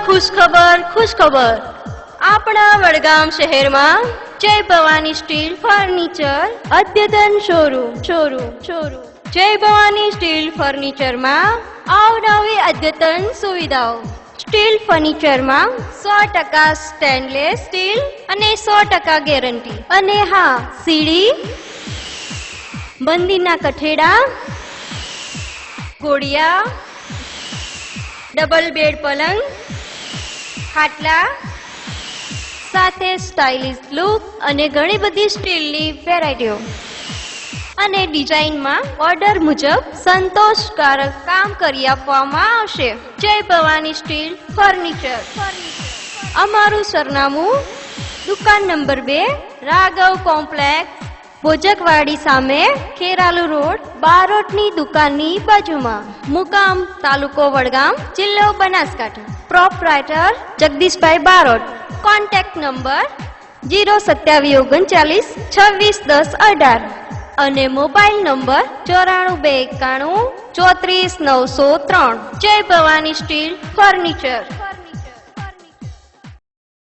ખુશખબર આપણા વડગામ શહેરમાં જય ભવાની સ્ટીલ ફર્નિચર અદ્યતન શોરૂમ જય ભવાની સ્ટીલ ફર્નિચરમાં અવનવી અદ્યતન સુવિધાઓ સ્ટીલ ફર્નિચરમાં 100% સ્ટેનલેસ સ્ટીલ અને 100% ગેરંટી અને હા સીડી બંદીના કઠેડા ગોળિયા ડબલ બેડ પલંગ ખાટલા સાથે સ્ટાઇલિશ લુક અને ઘણી બધી સ્ટીલની વેરાયટીઓ અને ડિઝાઇનમાં ઓર્ડર મુજબ સંતોષકારક કામ કરી આપવામાં આવશે. જય ભવાની સ્ટીલ ફર્નિચર. અમારું સરનામું દુકાન નંબર 2 રાઘવ કોમ્પ્લેક્સ ભોજકવાડી સામે ખેરાલુ રોડ બારોટની દુકાનની બાજુમાં. મુકામ તાલુકો વડગામ જિલ્લો બનાસકાંઠા. પ્રોપરાઇટર જગદીશભાઈ બારોટ. કોન્ટેક્ટ નંબર 02739 અને મોબાઈલ નંબર 9429 34903. જય ભવાની સ્ટીલ ફર્નિચર.